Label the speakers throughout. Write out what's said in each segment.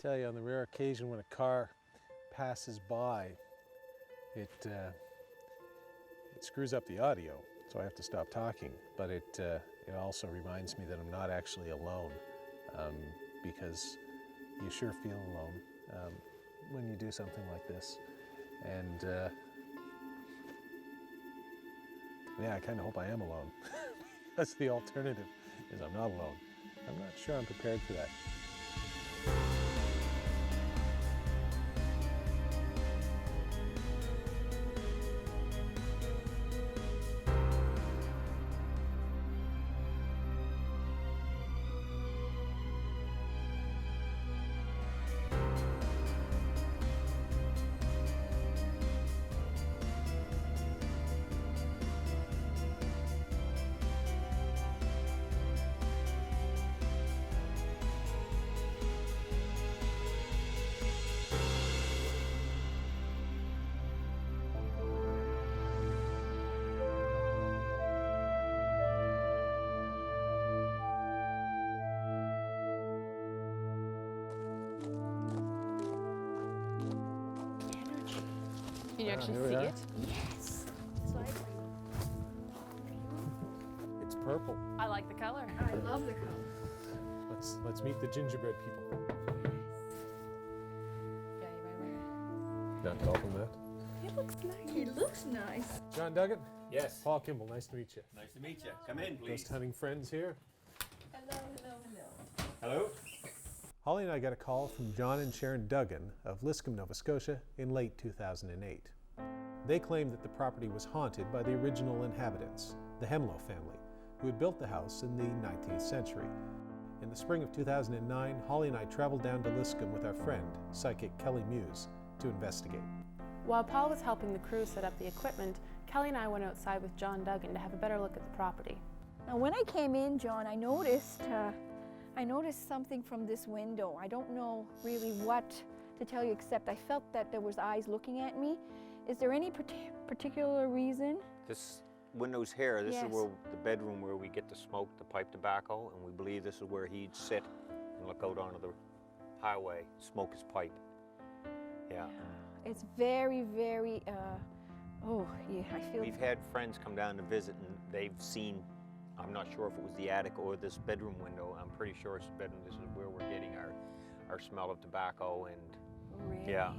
Speaker 1: Tell you, on the rare occasion when a car passes by, it screws up the audio, so I have to stop talking. But it also reminds me that I'm not actually alone, because you sure feel alone when you do something like this. And yeah, I kind of hope I am alone. That's the alternative, is I'm not alone. I'm not sure I'm prepared for that.
Speaker 2: Can you actually see it? Yes.
Speaker 1: It's purple.
Speaker 2: I like the color.
Speaker 3: I love the color.
Speaker 1: Let's meet the gingerbread people.
Speaker 2: Yeah, you
Speaker 1: Not call them that.
Speaker 3: He looks nice. He looks nice.
Speaker 1: John Duggan?
Speaker 4: Yes.
Speaker 1: Paul Kimball, nice to meet you.
Speaker 4: Nice to meet you. Come in, please.
Speaker 1: Ghost hunting friends here.
Speaker 3: Hello, hello, hello.
Speaker 4: Hello.
Speaker 1: Holly and I got a call from John and Sharon Duggan of Liscomb, Nova Scotia in late 2008. They claimed that the property was haunted by the original inhabitants, the Hemlow family, who had built the house in the 19th century. In the spring of 2009, Holly and I traveled down to Liscomb with our friend, psychic Kelly Muse, to investigate.
Speaker 2: While Paul was helping the crew set up the equipment, Kelly and I went outside with John Duggan to have a better look at the property.
Speaker 3: Now, when I came in, John, I noticed something from this window. I don't know really what to tell you, except I felt that there was eyes looking at me. Is there any particular reason?
Speaker 4: This window's here. This
Speaker 3: Yes.
Speaker 4: is where the bedroom where we get to smoke the pipe tobacco, and we believe this is where he'd sit and look out onto the highway, smoke his pipe. Yeah.
Speaker 3: It's very, very, oh, yeah, I feel...
Speaker 4: We've had friends come down to visit, and they've seen, I'm not sure if it was the attic or this bedroom window. I'm pretty sure it's the bedroom. This is where we're getting our smell of tobacco and,
Speaker 3: Really?
Speaker 4: yeah,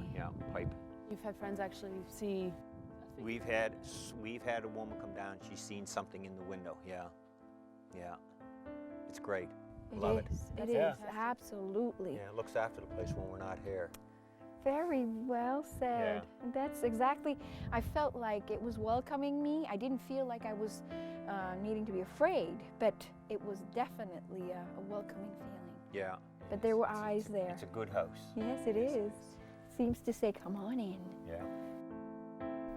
Speaker 4: pipe.
Speaker 2: You've had friends actually see...
Speaker 4: We've had a woman come down. She's seen something in the window. Yeah. It's great. Love it.
Speaker 3: It
Speaker 4: Yeah.
Speaker 3: is, absolutely.
Speaker 4: Yeah, it looks after the place when we're not here.
Speaker 3: Very well said.
Speaker 4: Yeah.
Speaker 3: That's exactly, I felt like it was welcoming me. I didn't feel like I was needing to be afraid, but it was definitely a welcoming feeling.
Speaker 4: Yeah.
Speaker 3: But there were eyes there.
Speaker 4: It's a good house.
Speaker 3: Yes, it is. Seems to say, come on in.
Speaker 4: Yeah.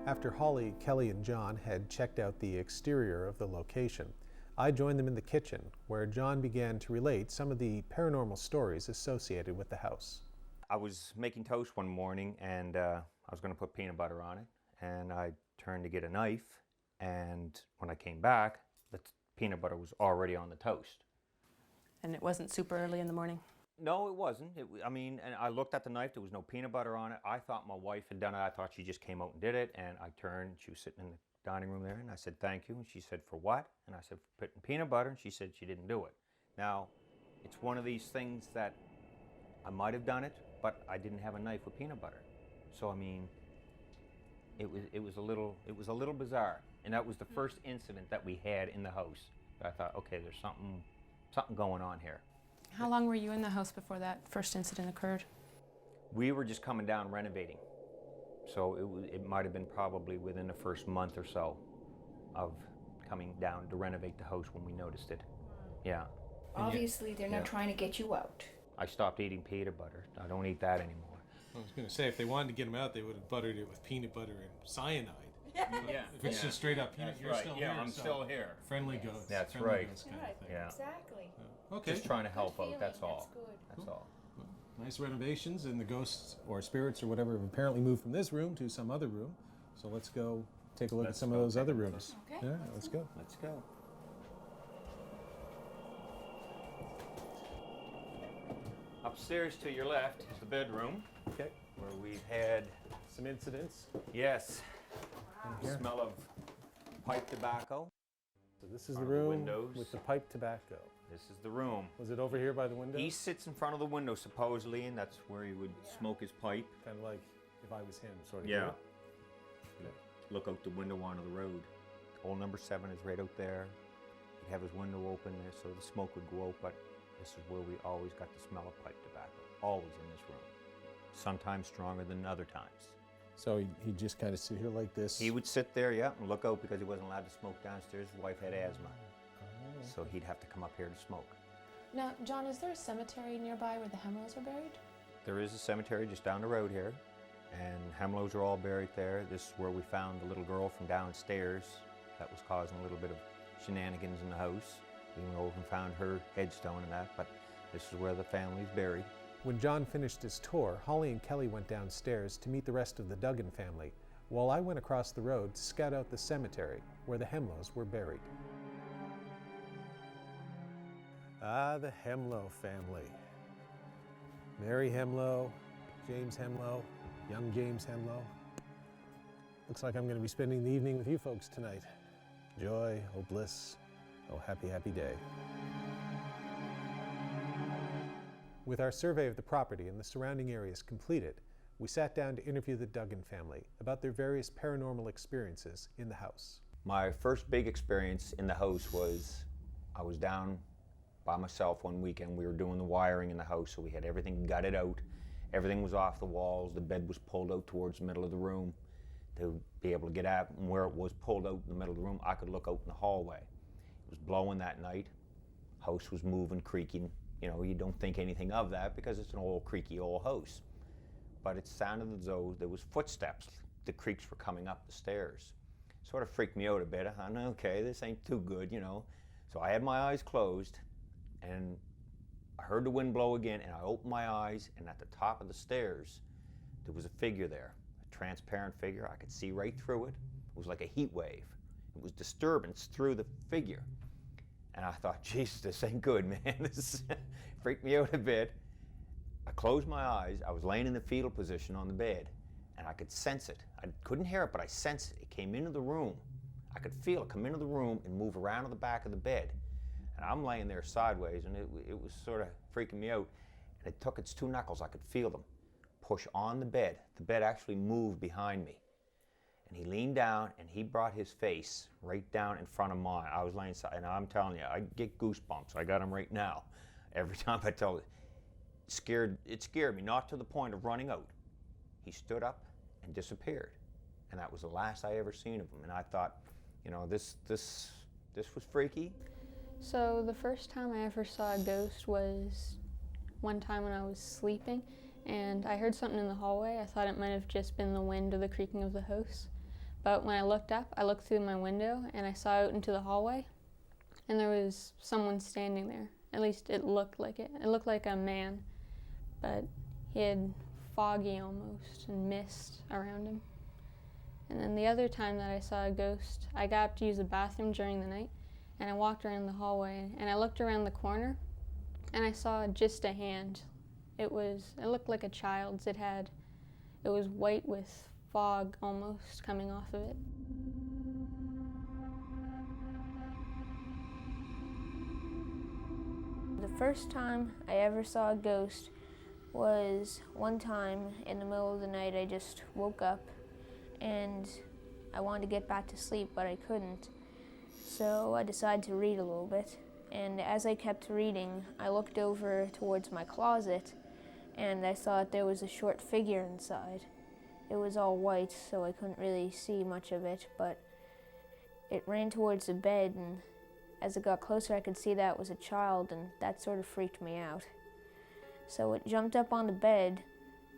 Speaker 1: After Holly, Kelly, and John had checked out the exterior of the location, I joined them in the kitchen, where John began to relate some of the paranormal stories associated with the house.
Speaker 4: I was making toast one morning, and I was going to put peanut butter on it, and I turned to get a knife, and when I came back, the peanut butter was already on the toast.
Speaker 2: And it wasn't super early in the morning?
Speaker 4: No, it wasn't. And I looked at the knife. There was no peanut butter on it. I thought my wife had done it. I thought she just came out and did it. And I turned. She was sitting in the dining room there. And I said, thank you. And she said, for what? And I said, for putting peanut butter. And she said she didn't do it. Now, it's one of these things that I might have done it, but I didn't have a knife with peanut butter. So, I mean, it was a little bizarre. And that was the first incident that we had in the house. I thought, okay, there's something going on here.
Speaker 2: How long were you in the house before that first incident occurred?
Speaker 4: We were just coming down renovating. So it might have been probably within the first month or so of coming down to renovate the house when we noticed it. Yeah.
Speaker 3: Obviously, they're not trying to get you out.
Speaker 4: I stopped eating peanut butter. I don't eat that anymore.
Speaker 1: I was going to say, if they wanted to get him out, they would have buttered it with peanut butter and cyanide.
Speaker 4: Yeah.
Speaker 1: If it's just straight up peanut, you're still here.
Speaker 4: Yeah, I'm still here.
Speaker 1: Friendly ghosts.
Speaker 4: That's
Speaker 1: friendly
Speaker 4: right.
Speaker 1: ghosts kind of thing.
Speaker 4: Yeah.
Speaker 3: Exactly.
Speaker 1: Okay.
Speaker 4: Just trying to help
Speaker 3: Good
Speaker 4: out, that's
Speaker 3: feeling,
Speaker 4: all.
Speaker 3: that's good.
Speaker 4: That's all.
Speaker 1: Nice renovations, and the ghosts or spirits or whatever have apparently moved from this room to some other room. So let's go take a look at some of those other rooms.
Speaker 3: Okay.
Speaker 1: Yeah, let's go.
Speaker 4: Let's go. Upstairs to your left is the bedroom,
Speaker 1: Okay.
Speaker 4: where we've had,
Speaker 1: Some incidents.
Speaker 4: yes,
Speaker 1: In here.
Speaker 4: smell of pipe tobacco.
Speaker 1: So this is the
Speaker 4: Front of the
Speaker 1: room
Speaker 4: windows.
Speaker 1: with the pipe tobacco.
Speaker 4: This is the room.
Speaker 1: Was it over here by the window?
Speaker 4: He sits in front of the window supposedly, and that's where he would smoke his pipe.
Speaker 1: Kind of like if I was him, sort of.
Speaker 4: Yeah.
Speaker 1: Yeah.
Speaker 4: Look out the window onto the road. Hole number 7 is right out there. He'd have his window open there so the smoke would go out, but this is where we always got the smell of pipe tobacco. Always in this room. Sometimes stronger than other times.
Speaker 1: So he'd just kind of sit here like this.
Speaker 4: He would sit there, yeah, and look out because he wasn't allowed to smoke downstairs. His wife had asthma. So he'd have to come up here to smoke.
Speaker 2: Now, John, is there a cemetery nearby where the Hemlows are buried?
Speaker 4: There is a cemetery just down the road here, and Hemlows are all buried there. This is where we found the little girl from downstairs that was causing a little bit of shenanigans in the house. We went over and found her headstone and that, but this is where the family's buried.
Speaker 1: When John finished his tour, Holly and Kelly went downstairs to meet the rest of the Duggan family, while I went across the road to scout out the cemetery where the Hemlows were buried. Ah, the Hemlow family. Mary Hemlow, James Hemlow, young James Hemlow. Looks like I'm going to be spending the evening with you folks tonight. Joy, oh bliss, oh happy, happy day. With our survey of the property and the surrounding areas completed, we sat down to interview the Duggan family about their various paranormal experiences in the house.
Speaker 4: My first big experience in the house was I was down by myself one weekend. We were doing the wiring in the house, so we had everything gutted out. Everything was off the walls. The bed was pulled out towards the middle of the room to be able to get out. And where it was pulled out in the middle of the room, I could look out in the hallway. It was blowing that night. House was moving, creaking. You know, you don't think anything of that because it's an old, creaky old house. But it sounded as though there was footsteps. The creaks were coming up the stairs. Sort of freaked me out a bit. I thought, okay, this ain't too good, you know. So I had my eyes closed, and I heard the wind blow again, and I opened my eyes, and at the top of the stairs, there was a figure there, a transparent figure. I could see right through it. It was like a heat wave. It was disturbance through the figure. And I thought, Jesus, this ain't good, man. This freaked me out a bit. I closed my eyes. I was laying in the fetal position on the bed, and I could sense it. I couldn't hear it, but I sensed it. It came into the room. I could feel it come into the room and move around to the back of the bed. And I'm laying there sideways, and it was sort of freaking me out. And it took its 2 knuckles, I could feel them, push on the bed. The bed actually moved behind me. And he leaned down, and he brought his face right down in front of mine. I was laying side, and I'm telling you, I get goosebumps. I got them right now. Every time I tell it, it scared me, not to the point of running out. He stood up and disappeared. And that was the last I ever seen of him. And I thought, you know, this was freaky.
Speaker 5: So the first time I ever saw a ghost was one time when I was sleeping, and I heard something in the hallway. I thought it might have just been the wind or the creaking of the house. But when I looked up, I looked through my window and I saw out into the hallway, and there was someone standing there. At least it looked like it. It looked like a man, but he had foggy almost and mist around him. And then the other time that I saw a ghost, I got up to use the bathroom during the night, and I walked around the hallway, and I looked around the corner, and I saw just a hand. It looked like a child's. It was white with fog almost coming off of it.
Speaker 6: The first time I ever saw a ghost was one time in the middle of the night. I just woke up and I wanted to get back to sleep, but I couldn't. So I decided to read a little bit, and as I kept reading, I looked over towards my closet and I saw that there was a short figure inside. It was all white, so I couldn't really see much of it, but it ran towards the bed, and as it got closer I could see that it was a child, and that sort of freaked me out. So it jumped up on the bed,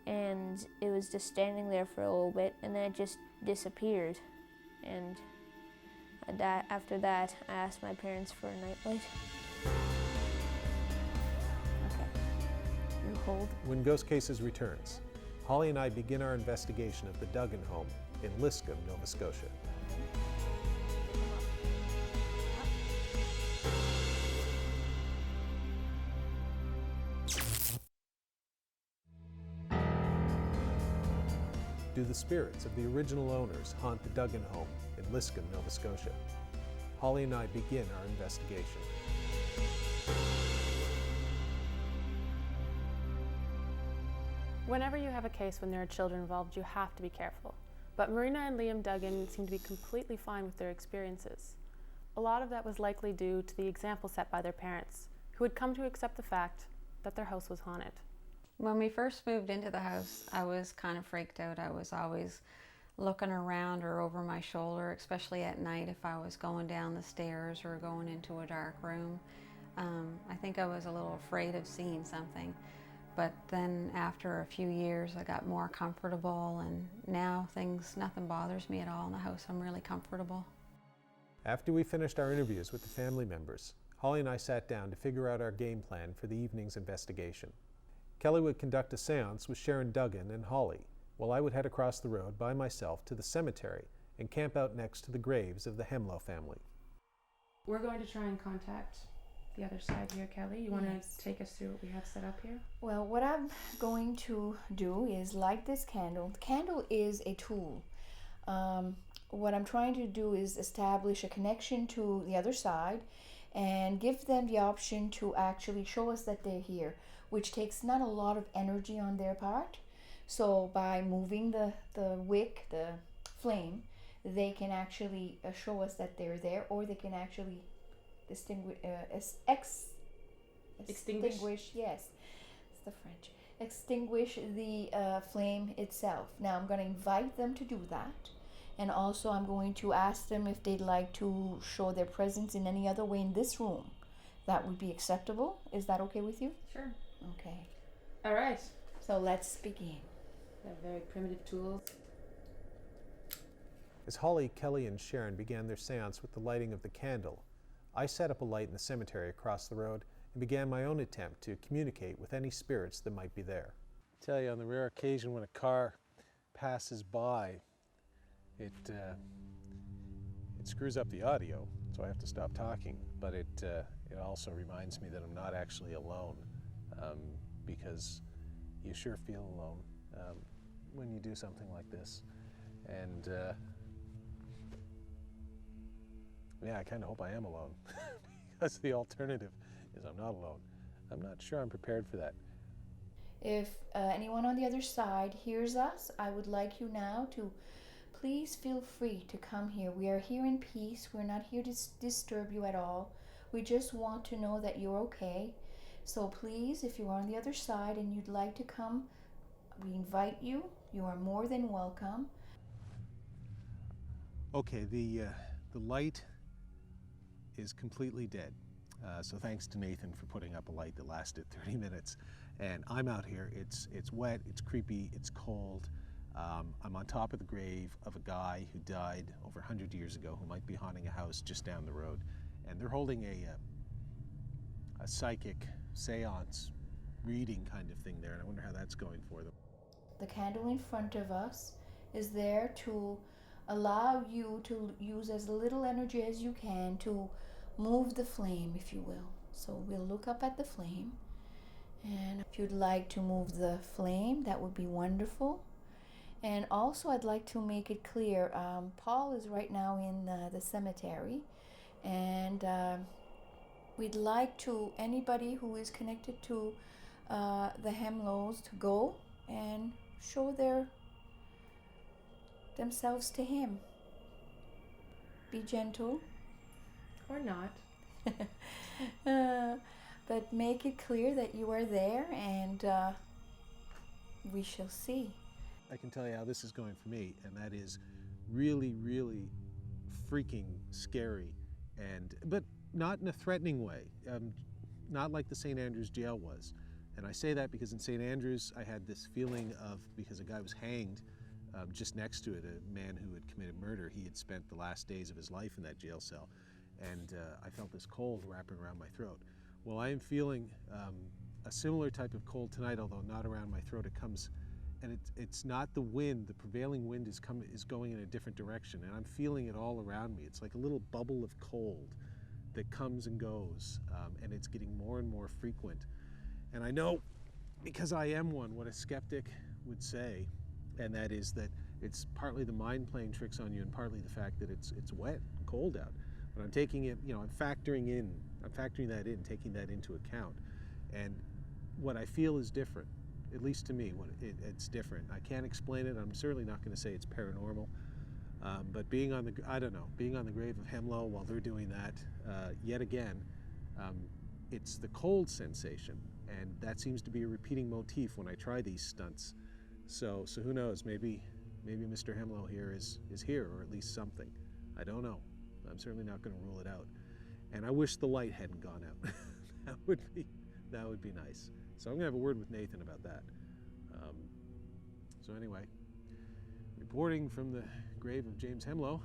Speaker 6: and it was just standing there for a little bit, and then it just disappeared. And after that, I asked my parents for a nightlight. Okay. You hold.
Speaker 1: When Ghost Cases returns, Holly and I begin our investigation of the Duggan home in Liscomb, Nova Scotia. Do the spirits of the original owners haunt the Duggan home in Liscomb, Nova Scotia? Holly and I begin our investigation.
Speaker 2: Whenever you have a case when there are children involved, you have to be careful. But Marina and Liam Duggan seem to be completely fine with their experiences. A lot of that was likely due to the example set by their parents, who had come to accept the fact that their house was haunted.
Speaker 7: When we first moved into the house, I was kind of freaked out. I was always looking around or over my shoulder, especially at night if I was going down the stairs or going into a dark room. I think I was a little afraid of seeing something. But then after a few years, I got more comfortable, and now nothing bothers me at all in the house. I'm really comfortable.
Speaker 1: After we finished our interviews with the family members, Holly and I sat down to figure out our game plan for the evening's investigation. Kelly would conduct a seance with Sharon Duggan and Holly, while I would head across the road by myself to the cemetery and camp out next to the graves of the Hemlow family.
Speaker 2: We're going to try and contact the other side here, Kelly. You want to take us through what we have set up here?
Speaker 3: Well, what I'm going to do is light this candle. The candle is a tool. What I'm trying to do is establish a connection to the other side and give them the option to actually show us that they're here, which takes not a lot of energy on their part. So by moving the wick, the flame, they can actually show us that they're there, or they can actually extinguish, yes, it's the French, extinguish the flame itself. Now I'm going to invite them to do that, and also I'm going to ask them if they'd like to show their presence in any other way in this room. That would be acceptable. Is that okay with you?
Speaker 2: Sure.
Speaker 3: Okay.
Speaker 2: All right.
Speaker 3: So let's begin.
Speaker 2: They're very primitive tools.
Speaker 1: As Holly, Kelly, and Sharon began their seance with the lighting of the candle, I set up a light in the cemetery across the road and began my own attempt to communicate with any spirits that might be there. I tell you, on the rare occasion when a car passes by, it screws up the audio, so I have to stop talking, but it also reminds me that I'm not actually alone, because you sure feel alone when you do something like this. And yeah, I kind of hope I am alone, because the alternative is I'm not alone. I'm not sure I'm prepared for that.
Speaker 3: If anyone on the other side hears us, I would like you now to please feel free to come here. We are here in peace. We're not here to disturb you at all. We just want to know that you're okay. So please, if you are on the other side and you'd like to come, we invite you. You are more than welcome.
Speaker 1: Okay, the light is completely dead. So thanks to Nathan for putting up a light that lasted 30 minutes. And I'm out here. It's wet, it's creepy, it's cold. I'm on top of the grave of a guy who died over 100 years ago, who might be haunting a house just down the road. And they're holding a psychic seance reading kind of thing there, and I wonder how that's going for them.
Speaker 3: The candle in front of us is there to allow you to use as little energy as you can to move the flame, if you will. So we'll look up at the flame, and if you'd like to move the flame, that would be wonderful. And also I'd like to make it clear, Paul is right now in the cemetery, and we'd like to anybody who is connected to the Hemlows to go and show themselves to him. Be gentle.
Speaker 2: Or not.
Speaker 3: But make it clear that you are there, and we shall see.
Speaker 1: I can tell you how this is going for me, and that is really, really freaking scary, but not in a threatening way, not like the St. Andrews jail was. And I say that because in St. Andrews I had this feeling of, because a guy was hanged just next to it, a man who had committed murder. He had spent the last days of his life in that jail cell, and I felt this cold wrapping around my throat. Well, I am feeling a similar type of cold tonight, although not around my throat. It comes, and it's not the wind. The prevailing wind is going in a different direction, and I'm feeling it all around me. It's like a little bubble of cold that comes and goes, and it's getting more and more frequent. And I know, because I am one, what a skeptic would say and that is that it's partly the mind playing tricks on you and partly the fact that it's wet and cold out. But I'm taking it, I'm factoring that in, taking that into account. And what I feel is different, at least to me, it's different. I can't explain it. I'm certainly not going to say it's paranormal. But being on the grave of Hemlo while they're doing that, yet again, it's the cold sensation. And that seems to be a repeating motif when I try these stunts. So who knows, maybe Mr. Hemlo here is here, or at least something. I don't know. I'm certainly not going to rule it out. And I wish the light hadn't gone out. that would be nice. So I'm going to have a word with Nathan about that. So anyway, reporting from the grave of James Hemlo,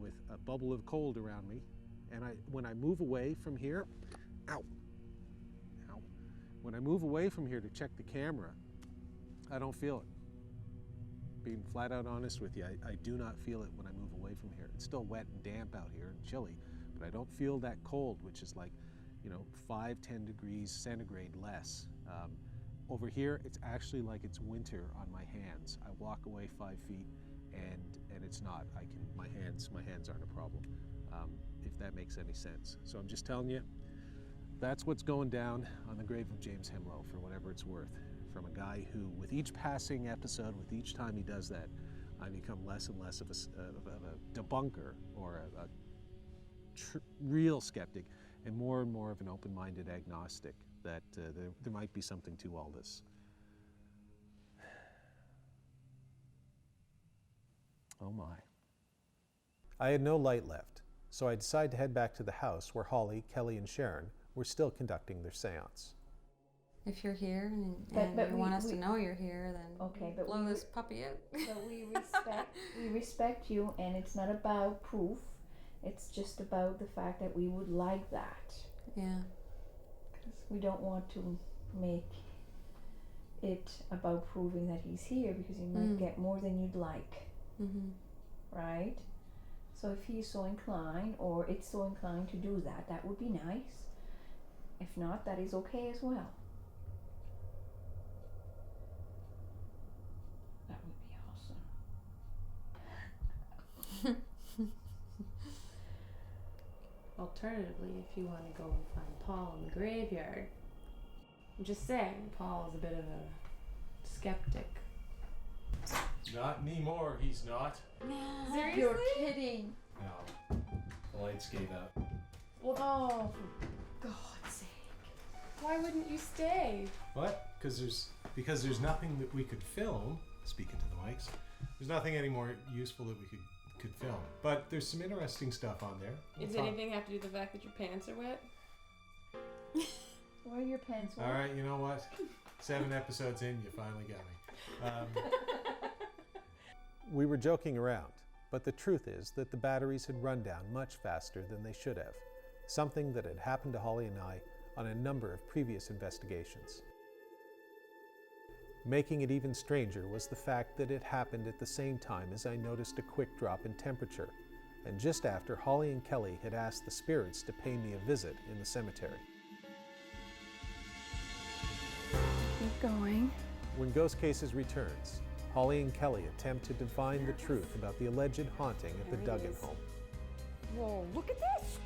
Speaker 1: with a bubble of cold around me, and when I move away from here, when I move away from here to check the camera, I don't feel it. Being flat out honest with you, I do not feel it when I move away from here. It's still wet and damp out here and chilly, but I don't feel that cold, which is like, 5-10 degrees centigrade less. Over here, it's actually like it's winter on my hands. I walk away 5 feet, and it's not. My hands aren't a problem, if that makes any sense. So I'm just telling you, that's what's going down on the grave of James Hemlo, for whatever it's worth. From a guy who, with each passing episode, with each time he does that, I become less and less of a debunker or a real skeptic, and more of an open-minded agnostic that there might be something to all this. Oh my. I had no light left, so I decided to head back to the house where Holly, Kelly, and Sharon were still conducting their seance.
Speaker 7: If you're here and you want us to know you're here, then
Speaker 3: okay, but
Speaker 7: blow this puppy out.
Speaker 3: So we respect you, and it's not about proof. It's just about the fact that we would like that.
Speaker 7: Yeah.
Speaker 3: Because we don't want to make it about proving that he's here, because you might get more than you'd like.
Speaker 7: Mm-hmm.
Speaker 3: Right? So if he's so inclined, or it's so inclined to do that, that would be nice. If not, that is okay as well. That would be awesome.
Speaker 2: Alternatively, if you want to go and find Paul in the graveyard, I'm just saying, Paul is a bit of a skeptic.
Speaker 1: Not anymore, he's not.
Speaker 2: Seriously?
Speaker 3: You're kidding.
Speaker 1: No, the lights gave out.
Speaker 2: Well, oh, for God's sake. Why wouldn't you stay?
Speaker 1: What? Because there's nothing that we could film, speaking to the mics, there's nothing any more useful that we could film. But there's some interesting stuff on there.
Speaker 2: Does anything have to do with the fact that your pants are wet?
Speaker 3: Why are your pants wet?
Speaker 1: All right, you know what? 7 episodes in, you finally got me. We were joking around, but the truth is that the batteries had run down much faster than they should have, something that had happened to Holly and I on a number of previous investigations. Making it even stranger was the fact that it happened at the same time as I noticed a quick drop in temperature, and just after Holly and Kelly had asked the spirits to pay me a visit in the cemetery.
Speaker 3: Keep going.
Speaker 1: When Ghost Cases returns, Holly and Kelly attempt to divine the truth about the alleged haunting at the Duggan home.
Speaker 3: Whoa, look at this!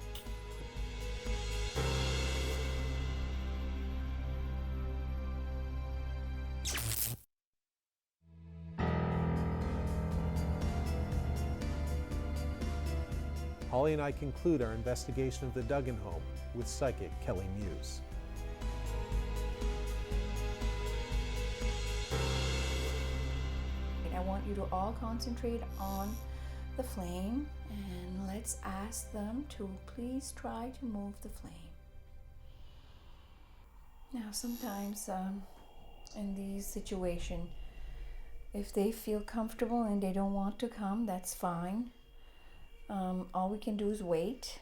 Speaker 1: Holly and I conclude our investigation of the Duggan home with psychic Kelly Muse.
Speaker 3: I want you to all concentrate on the flame, and let's ask them to please try to move the flame. Now sometimes in these situations, if they feel comfortable and they don't want to come, that's fine. All we can do is wait.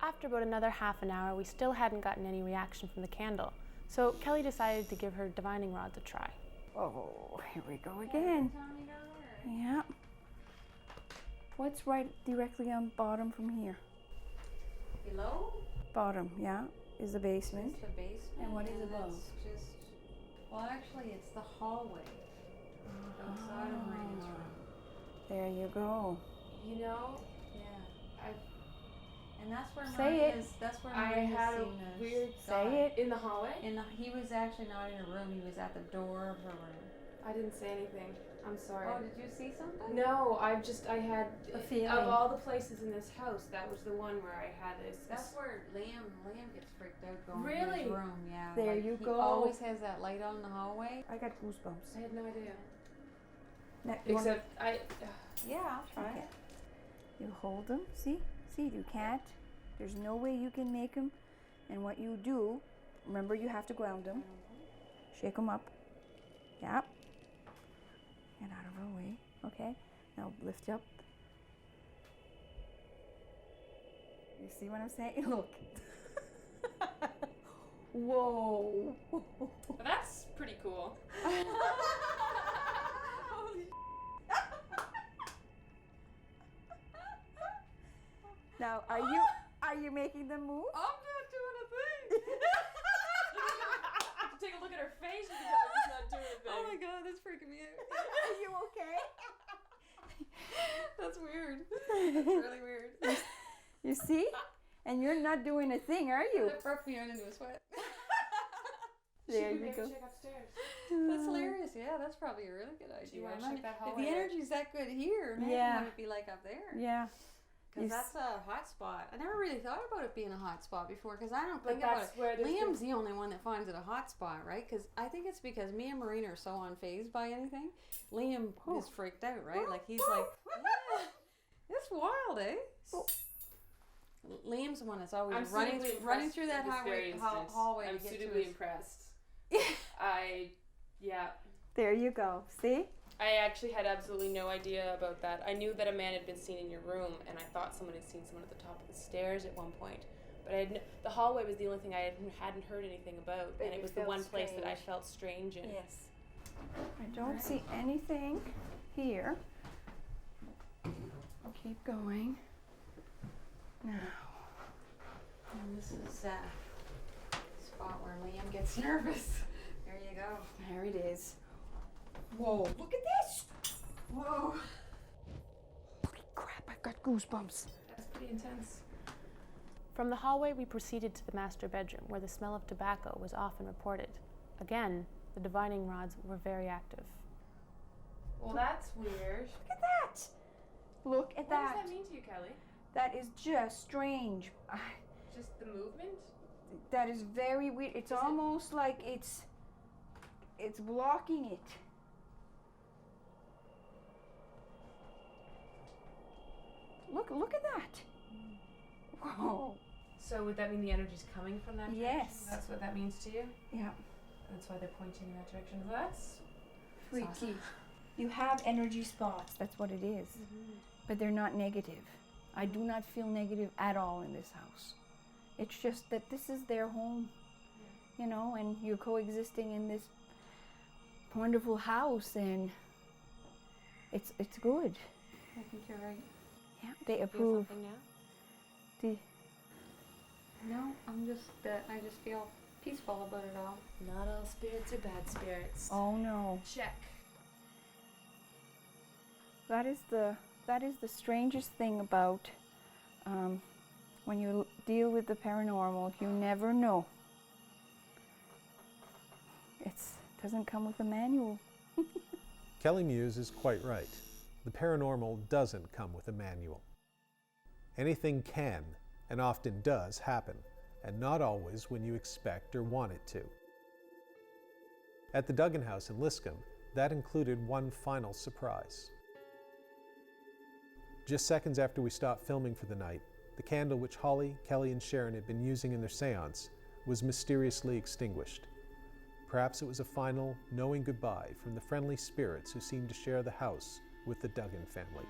Speaker 2: After about another half an hour, we still hadn't gotten any reaction from the candle, so Kelly decided to give her divining rods a try.
Speaker 3: Oh, here we go again. Yeah. What's right directly on bottom from here?
Speaker 7: Below?
Speaker 3: Bottom, yeah, is the basement.
Speaker 7: The basement.
Speaker 3: And what is above?
Speaker 7: That's just Well, actually, it's the hallway outside of Marina's room.
Speaker 3: There you go.
Speaker 2: You know,
Speaker 7: Yeah. And that's where
Speaker 3: Say it.
Speaker 7: That's where
Speaker 2: I
Speaker 7: Marina's
Speaker 2: had a
Speaker 7: seen us.
Speaker 2: weird
Speaker 3: Say it.
Speaker 2: in the hallway.
Speaker 7: He was actually not in her room. He was at the door of her room.
Speaker 2: I didn't say anything. I'm sorry.
Speaker 7: Oh, did you see something?
Speaker 2: No, I had
Speaker 3: A feeling.
Speaker 2: of all the places in this house, that was the one where I had this.
Speaker 7: That's where Liam gets freaked out going to
Speaker 2: Really?
Speaker 7: his room. Yeah.
Speaker 3: There
Speaker 7: like,
Speaker 3: you
Speaker 7: he
Speaker 3: go.
Speaker 7: always has that light on in the hallway.
Speaker 3: I got goosebumps.
Speaker 2: I had no idea.
Speaker 3: Now, you wanna-
Speaker 2: Except I.
Speaker 7: Yeah, I'll try
Speaker 3: Okay.
Speaker 7: it.
Speaker 3: You hold them. See, you can't. There's no way you can make them. And what you do, remember, you have to ground them. Shake them up. Yep. Get out of her way. Okay. Now lift up. You see what I'm saying? Look. Whoa.
Speaker 2: That's pretty cool.
Speaker 3: Now, are you making them move?
Speaker 2: I'm not doing a thing. Take a look at her face. You can tell her she's not doing a thing.
Speaker 7: Oh my god, that's freaking me out.
Speaker 3: Are you okay?
Speaker 7: That's weird. That's really weird.
Speaker 3: You see? And you're not doing a thing, are you?
Speaker 7: That broke me out into a sweat.
Speaker 3: There
Speaker 2: Should we
Speaker 3: you
Speaker 2: maybe
Speaker 3: go.
Speaker 2: check upstairs?
Speaker 7: That's hilarious. Yeah, that's probably a really good idea.
Speaker 2: Do you wanna
Speaker 7: I mean,
Speaker 2: check that
Speaker 7: if
Speaker 2: hallway
Speaker 7: the
Speaker 2: out?
Speaker 7: energy's that good here, imagine
Speaker 3: Yeah.
Speaker 7: what it'd be like up there.
Speaker 3: Yeah.
Speaker 7: Because
Speaker 3: You
Speaker 7: that's a hot spot. I never really thought about it being a hot spot before because I don't
Speaker 2: But
Speaker 7: think about
Speaker 2: that's
Speaker 7: it.
Speaker 2: where there's
Speaker 7: Liam's the only one that finds it a hot spot, right? Because I think it's because me and Marina are so unfazed by anything. Liam is freaked out, right? Like he's like, yeah, it's wild, eh? Liam's the one that's always
Speaker 2: I'm
Speaker 7: running
Speaker 2: suitably
Speaker 7: running
Speaker 2: impressed
Speaker 7: through that
Speaker 2: with this very instance.
Speaker 7: hallway
Speaker 2: I'm
Speaker 7: to get to
Speaker 2: suitably
Speaker 7: his.
Speaker 2: impressed. Yeah.
Speaker 3: There you go. See?
Speaker 2: I actually had absolutely no idea about that. I knew that a man had been seen in your room, and I thought someone had seen someone at the top of the stairs at one point. But the hallway was the only thing I hadn't heard anything about,
Speaker 3: But
Speaker 2: and
Speaker 3: you
Speaker 2: it was the
Speaker 3: felt
Speaker 2: one place that I
Speaker 3: strange.
Speaker 2: felt strange in.
Speaker 3: Yes. I don't see anything here. Keep going. Now.
Speaker 7: And this is spot where Liam gets nervous. There you go.
Speaker 3: There it is.
Speaker 7: Whoa! Look at this! Whoa!
Speaker 3: Holy crap, I've got goosebumps.
Speaker 2: That's pretty intense. From the hallway, we proceeded to the master bedroom, where the smell of tobacco was often reported. Again, the divining rods were very active. Well, that's weird.
Speaker 3: Look at that. Look at
Speaker 2: What
Speaker 3: that.
Speaker 2: does that mean to you, Kelly?
Speaker 3: That is just strange.
Speaker 2: Just the movement?
Speaker 3: That is very weird. It's almost like it's blocking it. Look at that. Whoa.
Speaker 2: So would that mean the energy's coming from that direction?
Speaker 3: Yes.
Speaker 2: That's what that means to you?
Speaker 3: Yeah.
Speaker 2: That's why they're pointing in that direction. Well, that's
Speaker 3: Freaky.
Speaker 2: awesome.
Speaker 3: You have energy spots. That's what it is. But they're not negative. I do not feel negative at all in this house. It's just that this is their home, you know, and you're coexisting in this wonderful house, and it's good.
Speaker 7: I think you're right.
Speaker 3: Yeah, they
Speaker 2: Feel
Speaker 3: approve.
Speaker 2: something now?
Speaker 7: No, I just feel peaceful about it all.
Speaker 2: Not all spirits are bad spirits.
Speaker 3: Oh no,
Speaker 2: Check.
Speaker 3: that is the strangest thing about when you deal with the paranormal. You never know. It doesn't come with a manual.
Speaker 1: Kelly Muse is quite right. The paranormal doesn't come with a manual. Anything can, and often does, happen, and not always when you expect or want it to. At the Duggan house in Liscomb, that included one final surprise. Just seconds after we stopped filming for the night, the candle which Holly, Kelly, and Sharon had been using in their seance was mysteriously extinguished. Perhaps it was a final, knowing goodbye from the friendly spirits who seemed to share the house with the Duggan family.